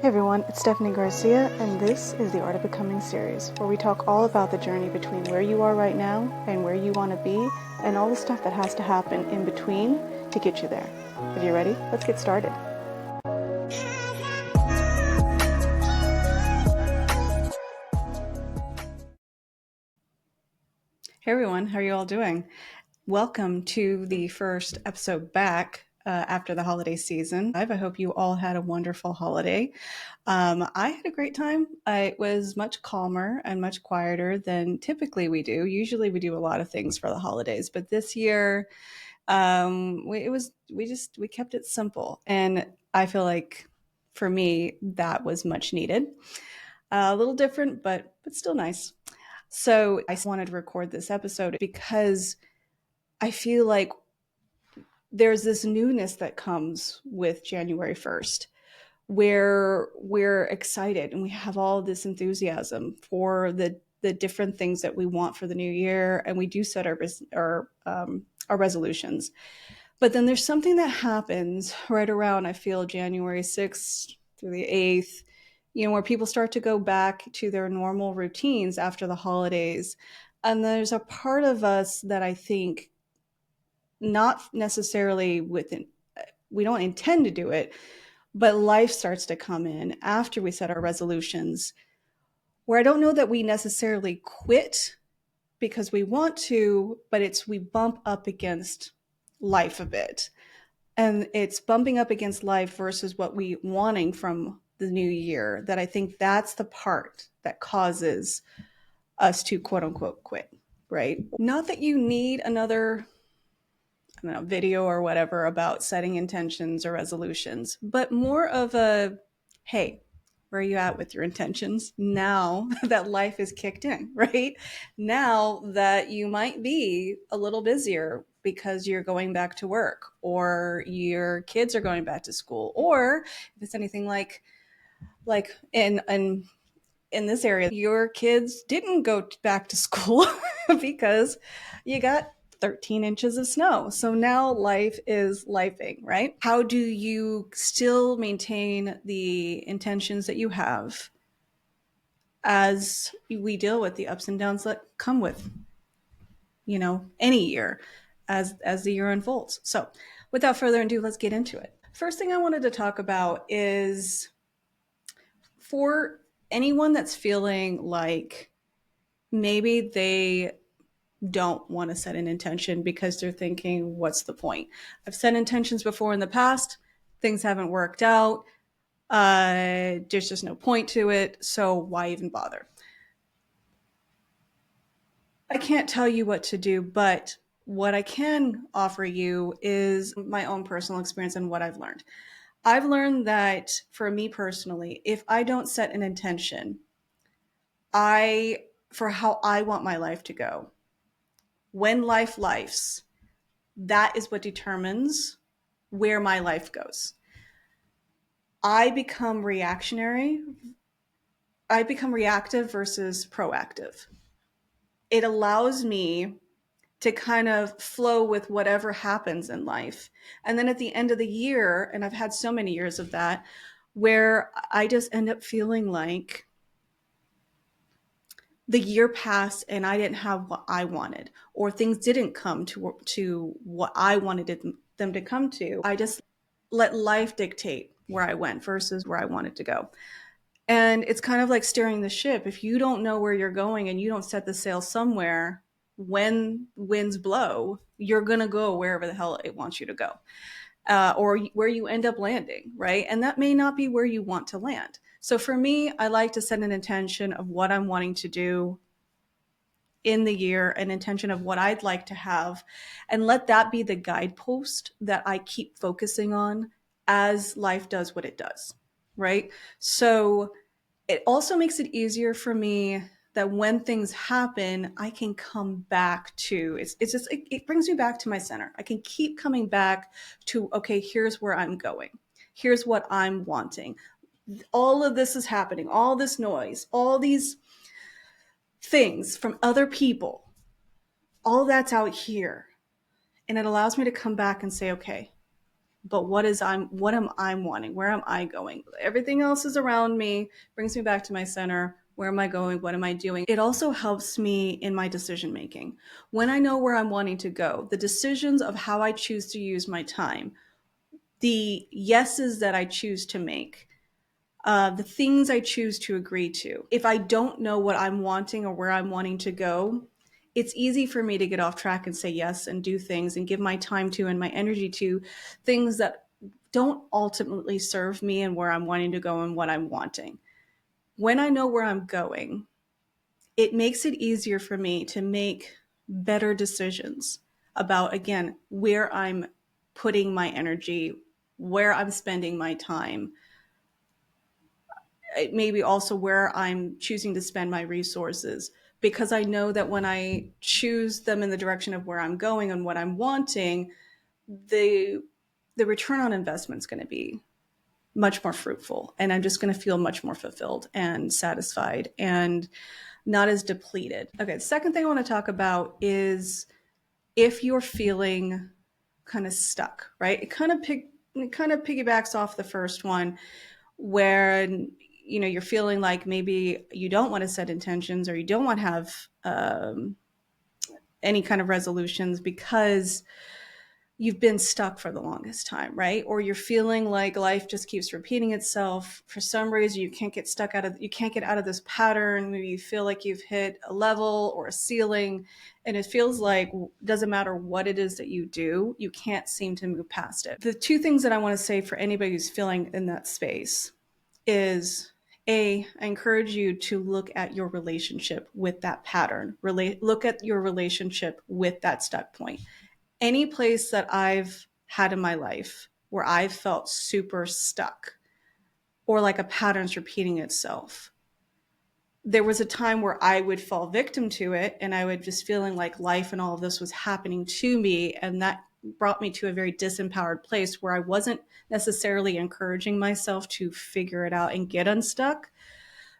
Hey everyone, it's Stefanie Garcia, and this is the Art of Becoming series, where we talk all about the journey between where you are right now and where you want to be, and all the stuff that has to happen in between to get you there. Are you ready? Let's get started. Hey everyone, how are you all doing? Welcome to the first episode back after the holiday season. I hope you all had a wonderful holiday. I had a great time. It was much calmer and much quieter than typically we do. Usually we do a lot of things for the holidays, but this year we kept it simple, and I feel like for me that was much needed. A little different, but still nice. So I wanted to record this episode because I feel like there's this newness that comes with January 1st where we're excited and we have all this enthusiasm for the different things that we want for the new year, and we do set our resolutions. But then there's something that happens right around, I feel, January 6th through the 8th, where people start to go back to their normal routines after the holidays. And there's a part of us that I think not necessarily we don't intend to do it, but life starts to come in after we set our resolutions, where I don't know that we necessarily quit because we want to, but we bump up against life a bit. And it's bumping up against life versus what we wanting from the new year, that I think that's the part that causes us to quote unquote quit, right? Not that you need another, I don't know, video or whatever about setting intentions or resolutions, but more of a, hey, where are you at with your intentions now that life is kicked in, right? Now that you might be a little busier because you're going back to work, or your kids are going back to school, or if it's anything like in this area, your kids didn't go back to school because you got 13 inches of snow. So now life is lifing, right? How do you still maintain the intentions that you have as we deal with the ups and downs that come with, any year as the year unfolds? So without further ado, let's get into it. First thing I wanted to talk about is for anyone that's feeling like maybe they don't want to set an intention because they're thinking, what's the point? I've set intentions before in the past, things haven't worked out. There's just no point to it. So why even bother? I can't tell you what to do, but what I can offer you is my own personal experience and what I've learned. I've learned that for me personally, if I don't set an intention, for how I want my life to go, when life lifes, that is what determines where my life goes. I become reactionary. I become reactive versus proactive. It allows me to kind of flow with whatever happens in life. And then at the end of the year, and I've had so many years of that, where I just end up feeling like the year passed and I didn't have what I wanted, or things didn't come to what I wanted them to come to. I just let life dictate where I went versus where I wanted to go. And it's kind of like steering the ship. If you don't know where you're going and you don't set the sail somewhere, when winds blow, you're going to go wherever the hell it wants you to go, or where you end up landing, right? And that may not be where you want to land. So for me, I like to set an intention of what I'm wanting to do in the year, an intention of what I'd like to have, and let that be the guidepost that I keep focusing on as life does what it does, right? So it also makes it easier for me that when things happen, I can come back to it brings me back to my center. I can keep coming back to, okay, here's where I'm going. Here's what I'm wanting. All of this is happening, all this noise, all these things from other people, all that's out here. And it allows me to come back and say, okay, but what am I wanting? Where am I going? Everything else is around me, brings me back to my center. Where am I going? What am I doing? It also helps me in my decision making. When I know where I'm wanting to go, the decisions of how I choose to use my time, the yeses that I choose to make, the things I choose to agree to. If I don't know what I'm wanting or where I'm wanting to go, it's easy for me to get off track and say yes and do things and give my time to and my energy to things that don't ultimately serve me and where I'm wanting to go and what I'm wanting. When I know where I'm going, it makes it easier for me to make better decisions about, again, where I'm putting my energy, where I'm spending my time, maybe also where I'm choosing to spend my resources. Because I know that when I choose them in the direction of where I'm going and what I'm wanting, the the return on investment is going to be much more fruitful, and I'm just going to feel much more fulfilled and satisfied and not as depleted. Okay, the second thing I want to talk about is if you're feeling kind of stuck, right? It kind of piggybacks off the first one, where you're feeling like maybe you don't want to set intentions or you don't want to have any kind of resolutions because you've been stuck for the longest time, right? Or you're feeling like life just keeps repeating itself. For some reason, you can't get out of this pattern. Maybe you feel like you've hit a level or a ceiling, and it feels like doesn't matter what it is that you do, you can't seem to move past it. The two things that I want to say for anybody who's feeling in that space is, I encourage you to look at your relationship with that pattern. Look at your relationship with that stuck point. Any place that I've had in my life where I've felt super stuck or like a pattern's repeating itself, there was a time where I would fall victim to it and I would just feeling like life and all of this was happening to me. And that brought me to a very disempowered place where I wasn't necessarily encouraging myself to figure it out and get unstuck,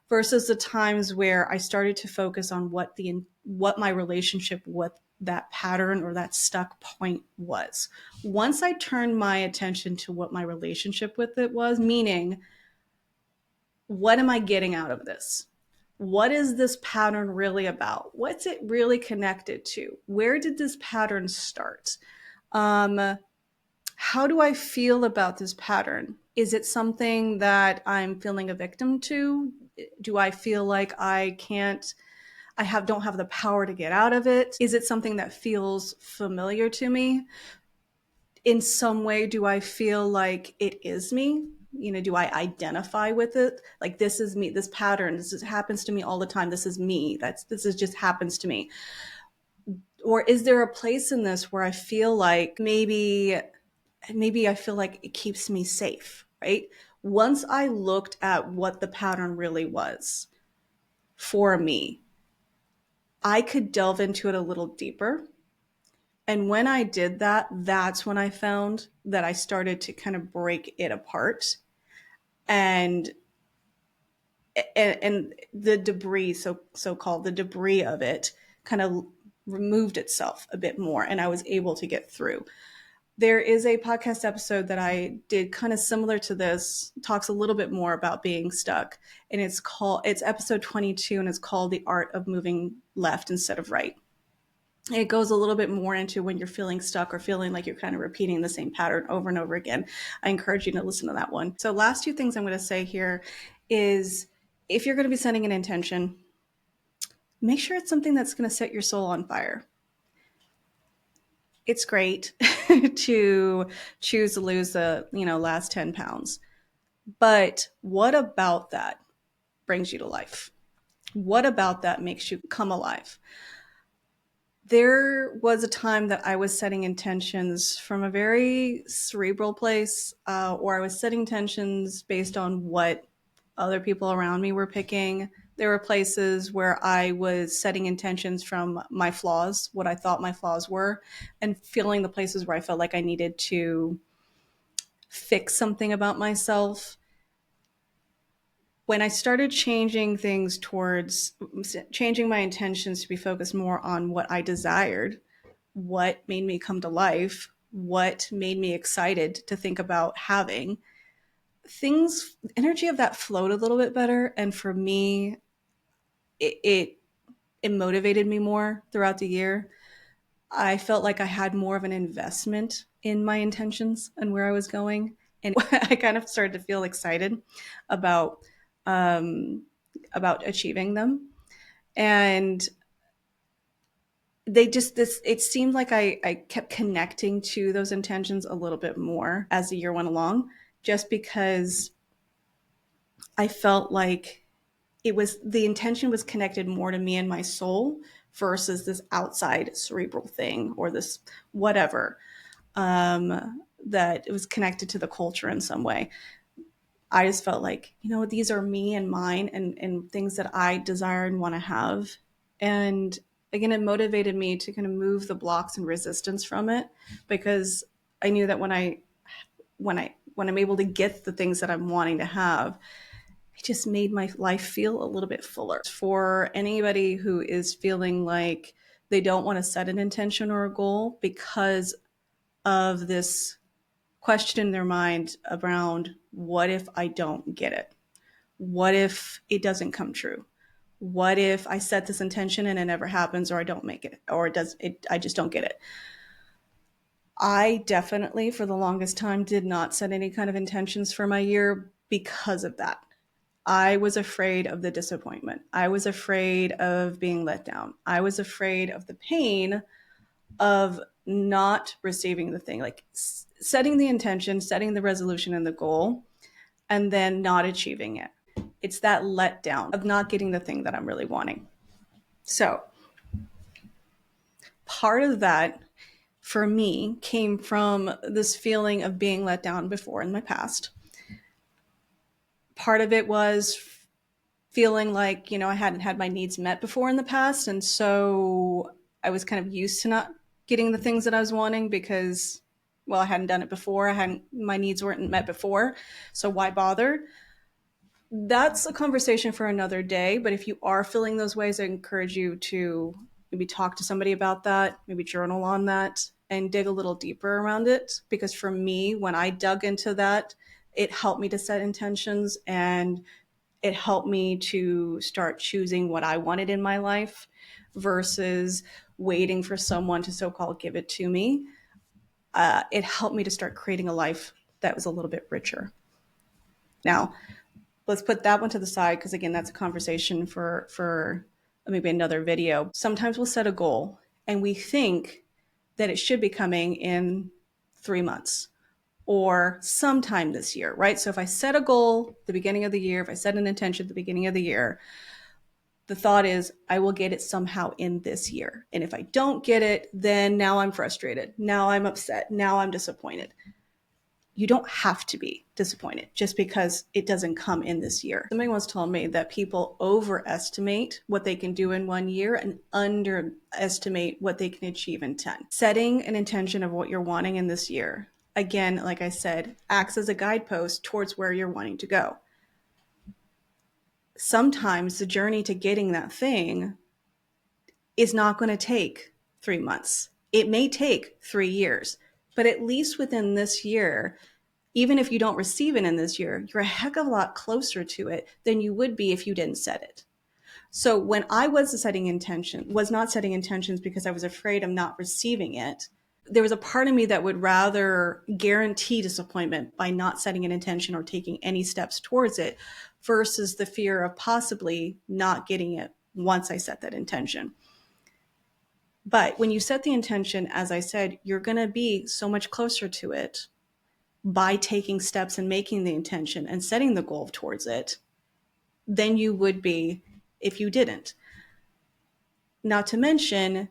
versus the times where I started to focus on what my relationship with that pattern or that stuck point was. Once I turned my attention to what my relationship with it was, meaning, what am I getting out of this? What is this pattern really about? What's it really connected to? Where did this pattern start? How do I feel about this pattern? Is it something that I'm feeling a victim to? Do I feel like don't have the power to get out of it? Is it something that feels familiar to me? In some way, do I feel like it is me? Do I identify with it? Like, this is me, this pattern, happens to me all the time. This is me. This is just happens to me. Or is there a place in this where I feel like maybe I feel like it keeps me safe, right? Once I looked at what the pattern really was for me, I could delve into it a little deeper. And when I did that, that's when I found that I started to kind of break it apart, and the debris, so called the debris of it, kind of removed itself a bit more, and I was able to get through. There is a podcast episode that I did kind of similar to this, talks a little bit more about being stuck, and it's episode 22, and it's called The Art of Moving Left Instead of Right. It goes a little bit more into when you're feeling stuck or feeling like you're kind of repeating the same pattern over and over again. I encourage you to listen to that one. So last two things I'm going to say here is, if you're going to be setting an intention, make sure it's something that's going to set your soul on fire. It's great to choose to lose the last 10 pounds. But what about that brings you to life? What about that makes you come alive? There was a time that I was setting intentions from a very cerebral place, or I was setting intentions based on what other people around me were picking. There were places where I was setting intentions from my flaws, what I thought my flaws were, and feeling the places where I felt like I needed to fix something about myself. When I started changing my intentions to be focused more on what I desired, what made me come to life, what made me excited to think about having things, energy of that flowed a little bit better. And for me, it, it, it motivated me more throughout the year. I felt like I had more of an investment in my intentions and where I was going. And I kind of started to feel excited about um, achieving them. And they just this it seemed like I kept connecting to those intentions a little bit more as the year went along, just because I felt like the intention was connected more to me and my soul versus this outside cerebral thing or this whatever, that it was connected to the culture in some way. I just felt like, these are me and mine, and things that I desire and want to have. And again, it motivated me to kind of move the blocks and resistance from it, because I knew that when I'm able to get the things that I'm wanting to have, it just made my life feel a little bit fuller. For anybody who is feeling like they don't want to set an intention or a goal because of this question in their mind around, what if I don't get it? What if it doesn't come true? What if I set this intention and it never happens, or I don't make it, or I just don't get it? I definitely, for the longest time, did not set any kind of intentions for my year because of that. I was afraid of the disappointment. I was afraid of being let down. I was afraid of the pain of not receiving the thing, like setting the intention, setting the resolution and the goal, and then not achieving it. It's that letdown of not getting the thing that I'm really wanting. So part of that for me came from this feeling of being let down before in my past. Part of it was feeling like, I hadn't had my needs met before in the past. And so I was kind of used to not getting the things that I was wanting because, well, I hadn't done it before. My needs weren't met before. So why bother? That's a conversation for another day. But if you are feeling those ways, I encourage you to maybe talk to somebody about that, maybe journal on that and dig a little deeper around it. Because for me, when I dug into that, it helped me to set intentions, and it helped me to start choosing what I wanted in my life versus waiting for someone to so-called give it to me. It helped me to start creating a life that was a little bit richer. Now, let's put that one to the side, because again, that's a conversation for maybe another video. Sometimes we'll set a goal and we think that it should be coming in 3 months or sometime this year, right? So if I set a goal at the beginning of the year, if I set an intention at the beginning of the year, the thought is I will get it somehow in this year. And if I don't get it, then now I'm frustrated. Now I'm upset. Now I'm disappointed. You don't have to be disappointed just because it doesn't come in this year. Somebody once told me that people overestimate what they can do in 1 year and underestimate what they can achieve in 10. Setting an intention of what you're wanting in this year, again, like I said, acts as a guidepost towards where you're wanting to go. Sometimes the journey to getting that thing is not going to take 3 months. It may take 3 years, but at least within this year, even if you don't receive it in this year, you're a heck of a lot closer to it than you would be if you didn't set it. So when I was not setting intentions because I was afraid of not receiving it, there was a part of me that would rather guarantee disappointment by not setting an intention or taking any steps towards it versus the fear of possibly not getting it once I set that intention. But when you set the intention, as I said, you're going to be so much closer to it by taking steps and making the intention and setting the goal towards it than you would be if you didn't. Not to mention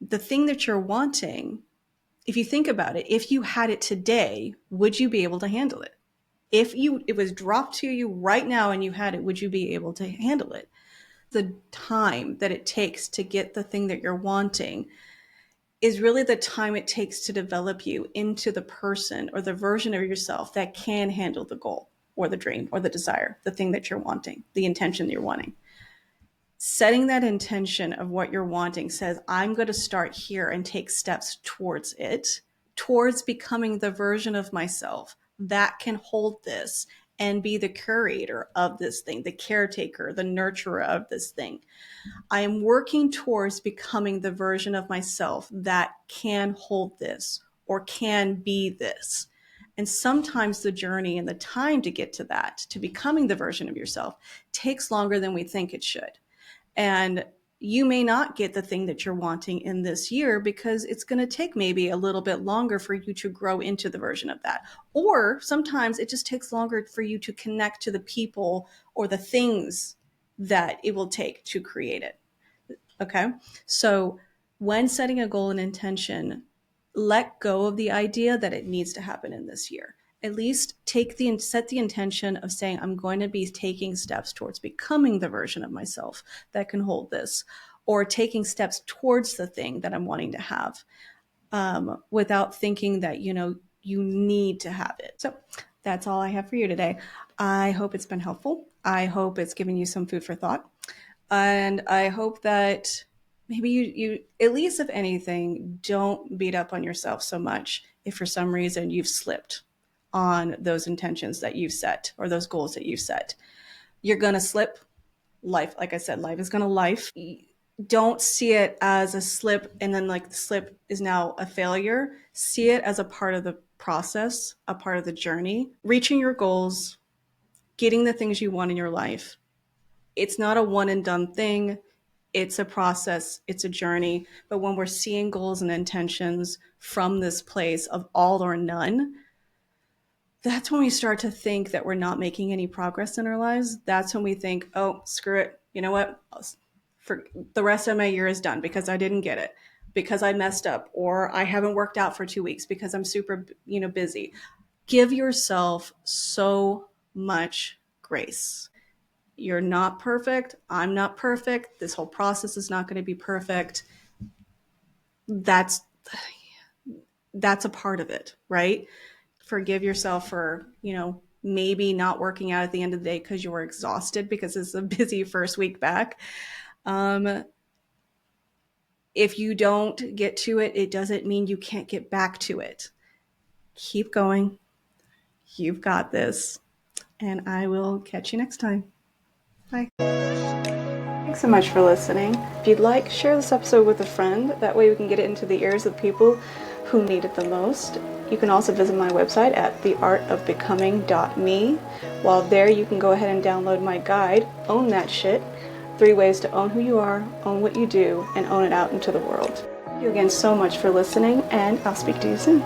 the thing that you're wanting. If you think about it, if you had it today, would you be able to handle it? If it was dropped to you right now and you had it, would you be able to handle it? The time that it takes to get the thing that you're wanting is really the time it takes to develop you into the person or the version of yourself that can handle the goal or the dream or the desire, the thing that you're wanting, the intention that you're wanting. Setting that intention of what you're wanting says, I'm going to start here and take steps towards it towards becoming the version of myself that can hold this and be the curator of this thing, the caretaker, the nurturer of this thing. I am working towards becoming the version of myself that can hold this or can be this. And sometimes the journey and the time to get to that, to becoming the version of yourself, takes longer than we think it should. And you may not get the thing that you're wanting in this year because it's going to take maybe a little bit longer for you to grow into the version of that. Or sometimes it just takes longer for you to connect to the people or the things that it will take to create it. Okay. So when setting a goal and intention, let go of the idea that it needs to happen in this year. At least set the intention of saying, I'm going to be taking steps towards becoming the version of myself that can hold this, or taking steps towards the thing that I'm wanting to have, without thinking that, you need to have it. So that's all I have for you today. I hope it's been helpful. I hope it's given you some food for thought. And I hope that maybe you, at least if anything, don't beat up on yourself so much if for some reason you've slipped on those intentions that you've set or those goals that you've set. You're going to slip. Life, like I said, life is going to life. Don't see it as a slip and then like the slip is now a failure. See it as a part of the process, a part of the journey, reaching your goals, getting the things you want in your life. It's not a one and done thing. It's a process. It's a journey. But when we're seeing goals and intentions from this place of all or none, that's when we start to think that we're not making any progress in our lives. That's when we think, oh, screw it. You know what? For the rest of my year is done because I didn't get it, because I messed up, or I haven't worked out for 2 weeks because I'm super, busy. Give yourself so much grace. You're not perfect. I'm not perfect. This whole process is not going to be perfect. That's a part of it, right? Forgive yourself for, maybe not working out at the end of the day because you were exhausted because it's a busy first week back. If you don't get to it, it doesn't mean you can't get back to it. Keep going. You've got this. And I will catch you next time. Bye. Thanks so much for listening. If you'd like, share this episode with a friend. That way we can get it into the ears of people who need it the most. You can also visit my website at theartofbecoming.me. While there, you can go ahead and download my guide, Own That Shit. 3 ways to own who you are, own what you do, and own it out into the world. Thank you again so much for listening, and I'll speak to you soon.